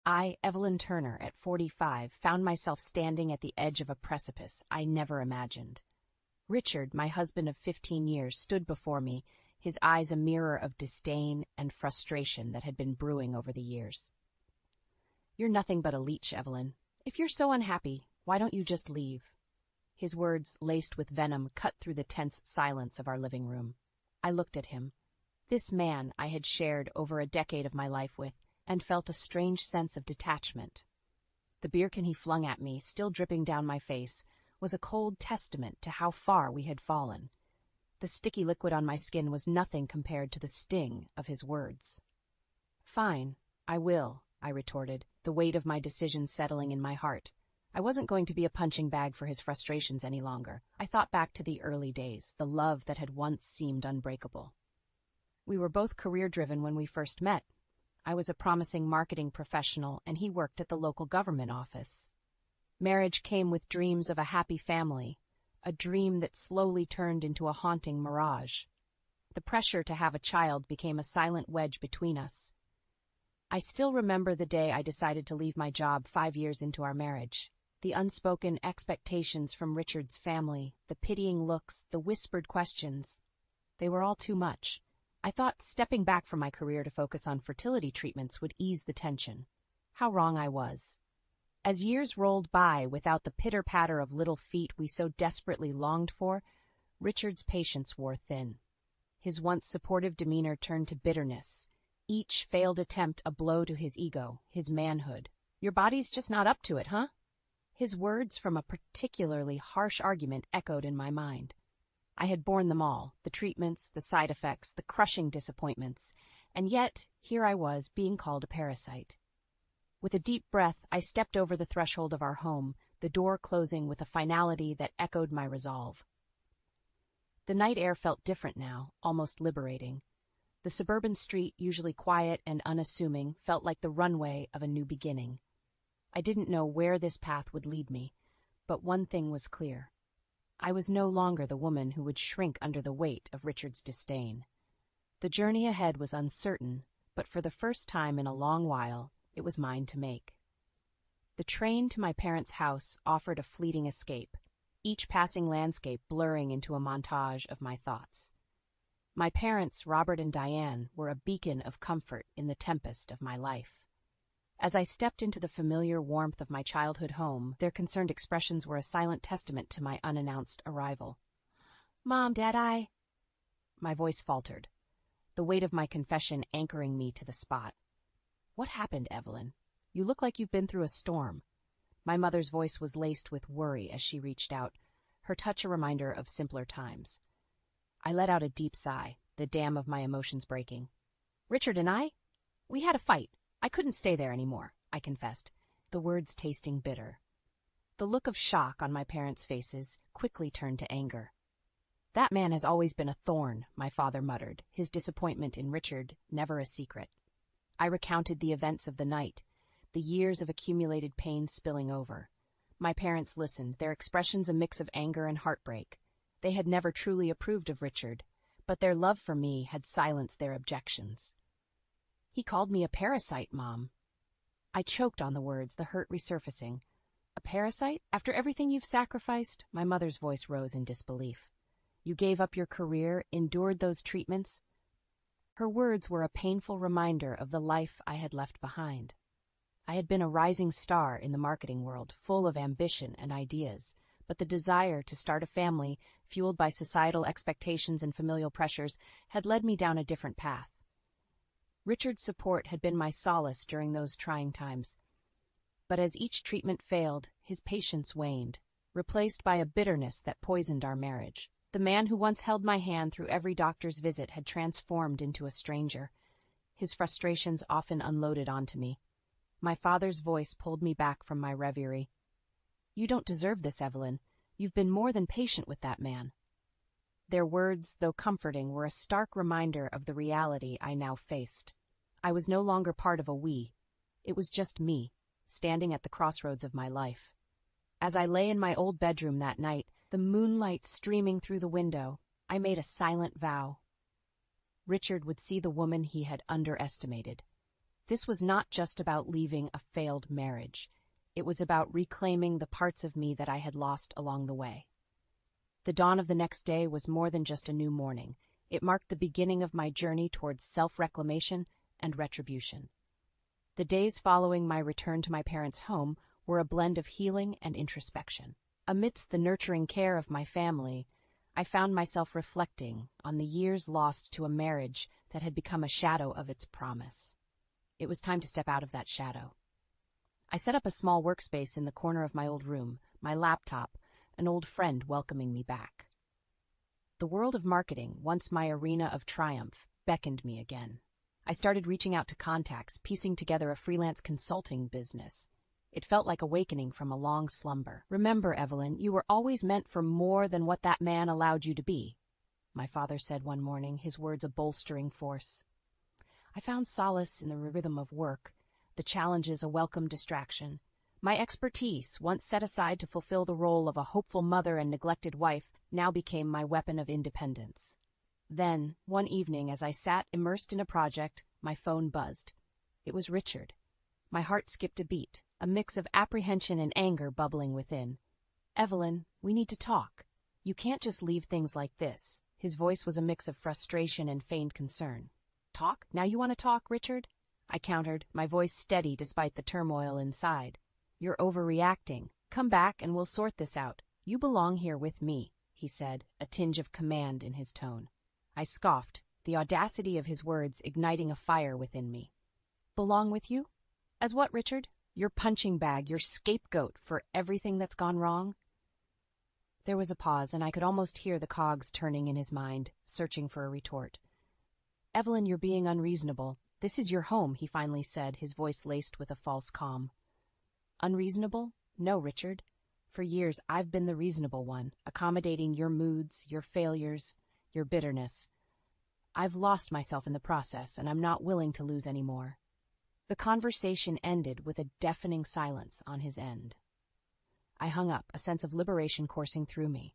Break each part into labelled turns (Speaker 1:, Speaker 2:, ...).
Speaker 1: I, Evelyn Turner, at 45, found myself standing at the edge of a precipice I never imagined. Richard, my husband of 15 years, stood before me, his eyes a mirror of disdain and frustration that had been brewing over the years. "You're nothing but a leech, Evelyn. If you're so unhappy, why don't you just leave?" His words, laced with venom, cut through the tense silence of our living room. I looked at him. This man I had shared over a decade of my life with, and felt a strange sense of detachment. The beer can he flung at me, still dripping down my face, was a cold testament to how far we had fallen. The sticky liquid on my skin was nothing compared to the sting of his words. "Fine, I will," I retorted, the weight of my decision settling in my heart. I wasn't going to be a punching bag for his frustrations any longer. I thought back to the early days, the love that had once seemed unbreakable. We were both career-driven when we first met. I was a promising marketing professional, and he worked at the local government office. Marriage came with dreams of a happy family, a dream that slowly turned into a haunting mirage. The pressure to have a child became a silent wedge between us. I still remember the day I decided to leave my job 5 years into our marriage. The unspoken expectations from Richard's family, the pitying looks, the whispered questions. They were all too much. I thought stepping back from my career to focus on fertility treatments would ease the tension. How wrong I was. As years rolled by without the pitter-patter of little feet we so desperately longed for, Richard's patience wore thin. His once supportive demeanor turned to bitterness. Each failed attempt a blow to his ego, his manhood. "Your body's just not up to it, huh?" His words from a particularly harsh argument echoed in my mind. I had borne them all, the treatments, the side effects, the crushing disappointments, and yet here I was being called a parasite. With a deep breath, I stepped over the threshold of our home, the door closing with a finality that echoed my resolve. The night air felt different now, almost liberating. The suburban street, usually quiet and unassuming, felt like the runway of a new beginning. I didn't know where this path would lead me, but one thing was clear. I was no longer the woman who would shrink under the weight of Richard's disdain. The journey ahead was uncertain, but for the first time in a long while, it was mine to make. The train to my parents' house offered a fleeting escape, each passing landscape blurring into a montage of my thoughts. My parents, Robert and Diane, were a beacon of comfort in the tempest of my life. As I stepped into the familiar warmth of my childhood home, their concerned expressions were a silent testament to my unannounced arrival. "Mom, Dad, My voice faltered, the weight of my confession anchoring me to the spot. "What happened, Evelyn? You look like you've been through a storm." My mother's voice was laced with worry as she reached out, her touch a reminder of simpler times. I let out a deep sigh, the dam of my emotions breaking. "Richard and we had a fight. I couldn't stay there anymore," I confessed, the words tasting bitter. The look of shock on my parents' faces quickly turned to anger. "That man has always been a thorn," my father muttered, his disappointment in Richard never a secret. I recounted the events of the night, the years of accumulated pain spilling over. My parents listened, their expressions a mix of anger and heartbreak. They had never truly approved of Richard, but their love for me had silenced their objections. "He called me a parasite, Mom." I choked on the words, the hurt resurfacing. "A parasite? After everything you've sacrificed?" My mother's voice rose in disbelief. "You gave up your career, endured those treatments?" Her words were a painful reminder of the life I had left behind. I had been a rising star in the marketing world, full of ambition and ideas, but the desire to start a family, fueled by societal expectations and familial pressures, had led me down a different path. Richard's support had been my solace during those trying times. But as each treatment failed, his patience waned, replaced by a bitterness that poisoned our marriage. The man who once held my hand through every doctor's visit had transformed into a stranger. His frustrations often unloaded onto me. My father's voice pulled me back from my reverie. "You don't deserve this, Evelyn. You've been more than patient with that man." Their words, though comforting, were a stark reminder of the reality I now faced. I was no longer part of a we. It was just me, standing at the crossroads of my life. As I lay in my old bedroom that night, the moonlight streaming through the window, I made a silent vow. Richard would see the woman he had underestimated. This was not just about leaving a failed marriage. It was about reclaiming the parts of me that I had lost along the way. The dawn of the next day was more than just a new morning. It marked the beginning of my journey towards self-reclamation and retribution. The days following my return to my parents' home were a blend of healing and introspection. Amidst the nurturing care of my family, I found myself reflecting on the years lost to a marriage that had become a shadow of its promise. It was time to step out of that shadow. I set up a small workspace in the corner of my old room, my laptop, an old friend welcoming me back. The world of marketing, once my arena of triumph, beckoned me again. I started reaching out to contacts, piecing together a freelance consulting business. It felt like awakening from a long slumber. "Remember, Evelyn, you were always meant for more than what that man allowed you to be," my father said one morning, his words a bolstering force. I found solace in the rhythm of work, the challenges a welcome distraction. My expertise, once set aside to fulfill the role of a hopeful mother and neglected wife, now became my weapon of independence. Then, one evening, as I sat immersed in a project, my phone buzzed. It was Richard. My heart skipped a beat, a mix of apprehension and anger bubbling within. "Evelyn, we need to talk. You can't just leave things like this." His voice was a mix of frustration and feigned concern. "Talk? Now you want to talk, Richard?" I countered, my voice steady despite the turmoil inside. "You're overreacting. Come back and we'll sort this out. You belong here with me," he said, a tinge of command in his tone. I scoffed, the audacity of his words igniting a fire within me. "Belong with you? As what, Richard? Your punching bag, your scapegoat for everything that's gone wrong?" There was a pause, and I could almost hear the cogs turning in his mind, searching for a retort. "Evelyn, you're being unreasonable. This is your home," he finally said, his voice laced with a false calm. "Unreasonable? No, Richard. For years, I've been the reasonable one, accommodating your moods, your failures, your bitterness. I've lost myself in the process, and I'm not willing to lose any more." The conversation ended with a deafening silence on his end. I hung up, a sense of liberation coursing through me.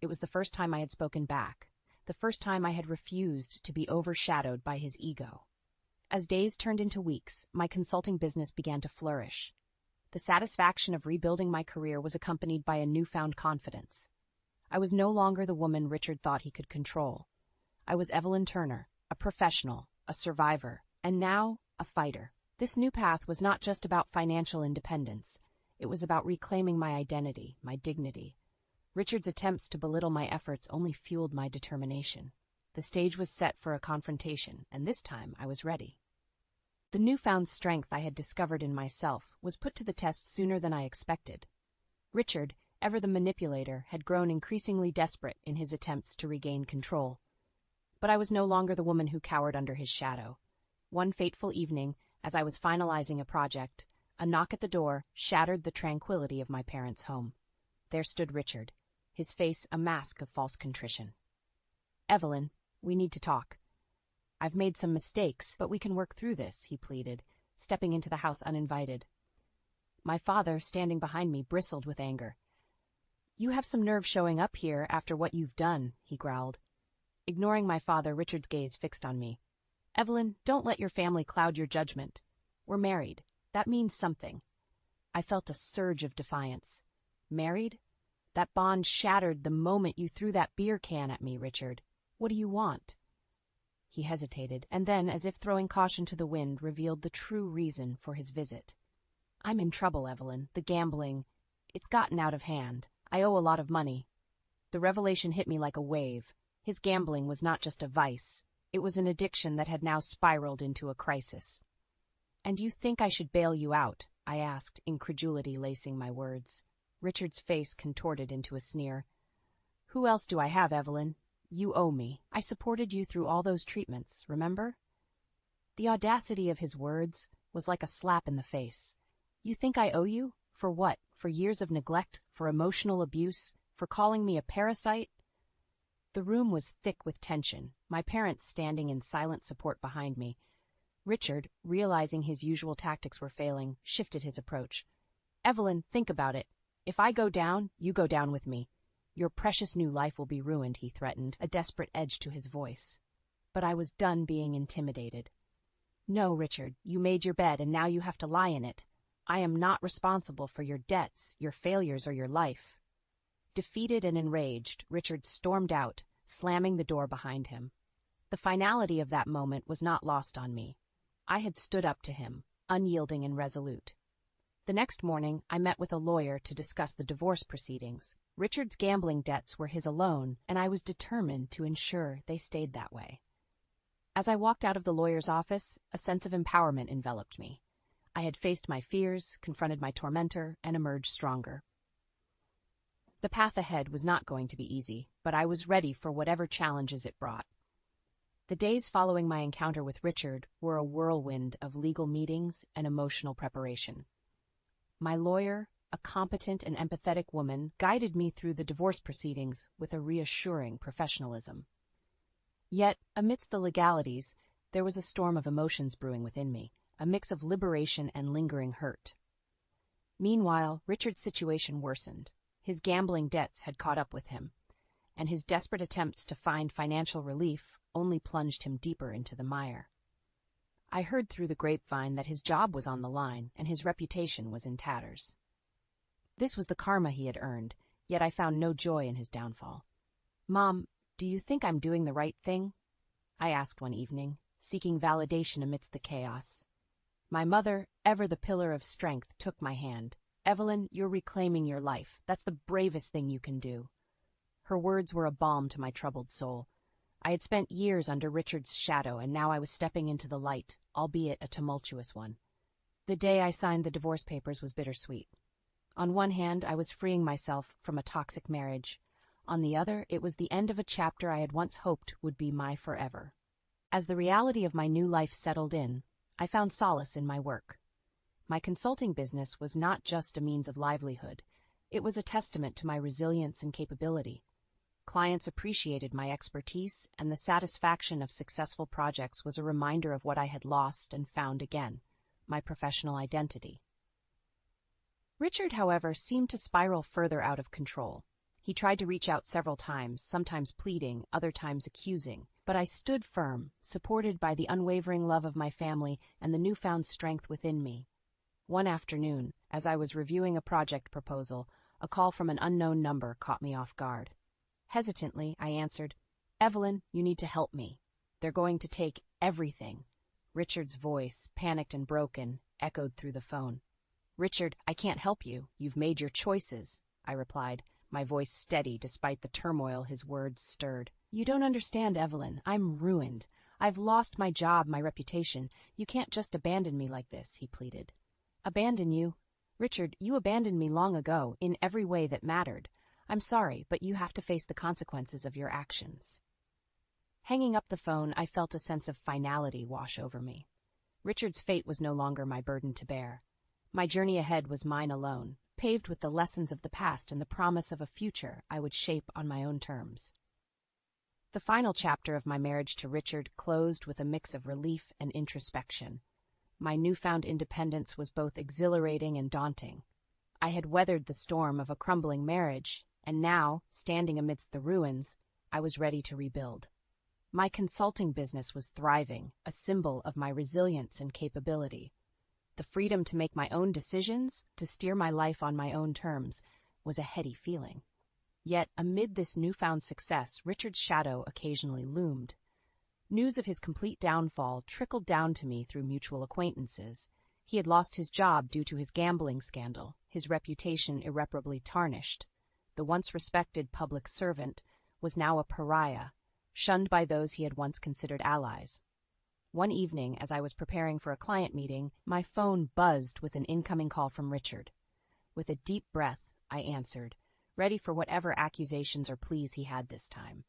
Speaker 1: It was the first time I had spoken back, the first time I had refused to be overshadowed by his ego. As days turned into weeks, my consulting business began to flourish. The satisfaction of rebuilding my career was accompanied by a newfound confidence. I was no longer the woman Richard thought he could control. I was Evelyn Turner, a professional, a survivor, and now a fighter. This new path was not just about financial independence. It was about reclaiming my identity, my dignity. Richard's attempts to belittle my efforts only fueled my determination. The stage was set for a confrontation, and this time I was ready. The newfound strength I had discovered in myself was put to the test sooner than I expected. Richard, ever the manipulator, had grown increasingly desperate in his attempts to regain control. But I was no longer the woman who cowered under his shadow. One fateful evening, as I was finalizing a project, a knock at the door shattered the tranquility of my parents' home. There stood Richard, his face a mask of false contrition. "Evelyn, we need to talk. I've made some mistakes, but we can work through this," he pleaded, stepping into the house uninvited. My father, standing behind me, bristled with anger. "You have some nerve showing up here after what you've done," he growled. Ignoring my father, Richard's gaze fixed on me. "Evelyn, don't let your family cloud your judgment. We're married. That means something." I felt a surge of defiance. "Married? That bond shattered the moment you threw that beer can at me, Richard. What do you want?" He hesitated, and then, as if throwing caution to the wind, revealed the true reason for his visit. "I'm in trouble, Evelyn. The gambling. It's gotten out of hand. I owe a lot of money." The revelation hit me like a wave. His gambling was not just a vice. It was an addiction that had now spiraled into a crisis. "And you think I should bail you out?" I asked, incredulity lacing my words. Richard's face contorted into a sneer. "Who else do I have, Evelyn? You owe me. I supported you through all those treatments, remember?" The audacity of his words was like a slap in the face. "You think I owe you? For what? For years of neglect? For emotional abuse? For calling me a parasite?" The room was thick with tension, my parents standing in silent support behind me. Richard, realizing his usual tactics were failing, shifted his approach. "Evelyn, think about it. If I go down, you go down with me. Your precious new life will be ruined," he threatened, a desperate edge to his voice. But I was done being intimidated. No, Richard, you made your bed and now you have to lie in it. I am not responsible for your debts, your failures, or your life. Defeated and enraged, Richard stormed out, slamming the door behind him. The finality of that moment was not lost on me. I had stood up to him, unyielding and resolute. The next morning, I met with a lawyer to discuss the divorce proceedings. Richard's gambling debts were his alone, and I was determined to ensure they stayed that way. As I walked out of the lawyer's office, a sense of empowerment enveloped me. I had faced my fears, confronted my tormentor, and emerged stronger. The path ahead was not going to be easy, but I was ready for whatever challenges it brought. The days following my encounter with Richard were a whirlwind of legal meetings and emotional preparation. My lawyer, a competent and empathetic woman, guided me through the divorce proceedings with a reassuring professionalism. Yet, amidst the legalities, there was a storm of emotions brewing within me, a mix of liberation and lingering hurt. Meanwhile, Richard's situation worsened. His gambling debts had caught up with him, and his desperate attempts to find financial relief only plunged him deeper into the mire. I heard through the grapevine that his job was on the line and his reputation was in tatters. This was the karma he had earned, yet I found no joy in his downfall. "Mom, do you think I'm doing the right thing?" I asked one evening, seeking validation amidst the chaos. My mother, ever the pillar of strength, took my hand. "Evelyn, you're reclaiming your life. That's the bravest thing you can do." Her words were a balm to my troubled soul. I had spent years under Richard's shadow, and now I was stepping into the light, albeit a tumultuous one. The day I signed the divorce papers was bittersweet. On one hand, I was freeing myself from a toxic marriage. On the other, it was the end of a chapter I had once hoped would be my forever. As the reality of my new life settled in, I found solace in my work. My consulting business was not just a means of livelihood. It was a testament to my resilience and capability. Clients appreciated my expertise, and the satisfaction of successful projects was a reminder of what I had lost and found again, my professional identity. Richard, however, seemed to spiral further out of control. He tried to reach out several times, sometimes pleading, other times accusing, but I stood firm, supported by the unwavering love of my family and the newfound strength within me. One afternoon, as I was reviewing a project proposal, a call from an unknown number caught me off guard. Hesitantly, I answered, "Evelyn, you need to help me. They're going to take everything." Richard's voice, panicked and broken, echoed through the phone. "Richard, I can't help you. You've made your choices," I replied, my voice steady despite the turmoil his words stirred. "You don't understand, Evelyn. I'm ruined. I've lost my job, my reputation. You can't just abandon me like this," he pleaded. "Abandon you? Richard, you abandoned me long ago, in every way that mattered. I'm sorry, but you have to face the consequences of your actions." Hanging up the phone, I felt a sense of finality wash over me. Richard's fate was no longer my burden to bear. My journey ahead was mine alone, paved with the lessons of the past and the promise of a future I would shape on my own terms. The final chapter of my marriage to Richard closed with a mix of relief and introspection. My newfound independence was both exhilarating and daunting. I had weathered the storm of a crumbling marriage, and now, standing amidst the ruins, I was ready to rebuild. My consulting business was thriving, a symbol of my resilience and capability. The freedom to make my own decisions, to steer my life on my own terms, was a heady feeling. Yet, amid this newfound success, Richard's shadow occasionally loomed. News of his complete downfall trickled down to me through mutual acquaintances. He had lost his job due to his gambling scandal, his reputation irreparably tarnished. The once respected public servant was now a pariah, shunned by those he had once considered allies. One evening, as I was preparing for a client meeting, my phone buzzed with an incoming call from Richard. With a deep breath, I answered, ready for whatever accusations or pleas he had this time.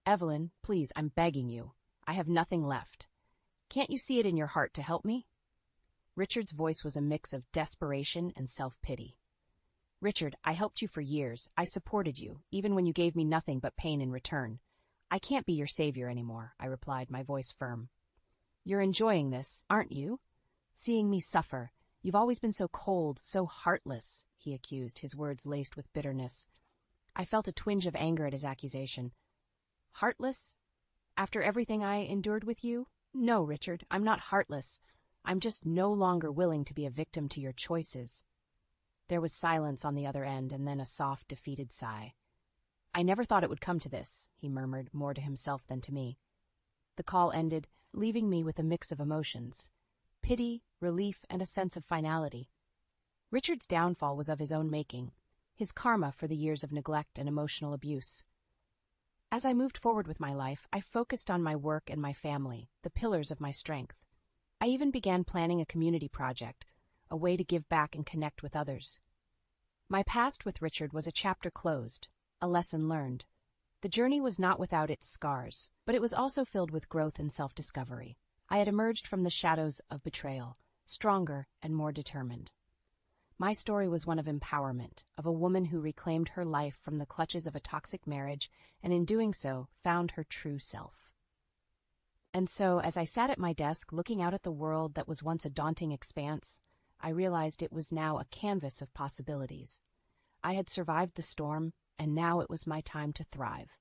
Speaker 1: "Evelyn, please, I'm begging you. I have nothing left. Can't you see it in your heart to help me?" Richard's voice was a mix of desperation and self-pity. "Richard, I helped you for years. I supported you, even when you gave me nothing but pain in return. I can't be your savior anymore," I replied, my voice firm. "You're enjoying this, aren't you? Seeing me suffer. You've always been so cold, so heartless," he accused, his words laced with bitterness. I felt a twinge of anger at his accusation. "Heartless? After everything I endured with you?" No, Richard, I'm not heartless. I'm just no longer willing to be a victim to your choices. There was silence on the other end, and then a soft, defeated sigh. I never thought it would come to this, he murmured, more to himself than to me. The call ended, leaving me with a mix of emotions: pity, relief, and a sense of finality. Richard's downfall was of his own making, his karma for the years of neglect and emotional abuse. As I moved forward with my life, I focused on my work and my family, the pillars of my strength. I even began planning a community project, a way to give back and connect with others. My past with Richard was a chapter closed, a lesson learned. The journey was not without its scars, but it was also filled with growth and self-discovery. I had emerged from the shadows of betrayal, stronger and more determined. My story was one of empowerment, of a woman who reclaimed her life from the clutches of a toxic marriage and in doing so found her true self. And so, as I sat at my desk looking out at the world that was once a daunting expanse, I realized it was now a canvas of possibilities. I had survived the storm, and now it was my time to thrive.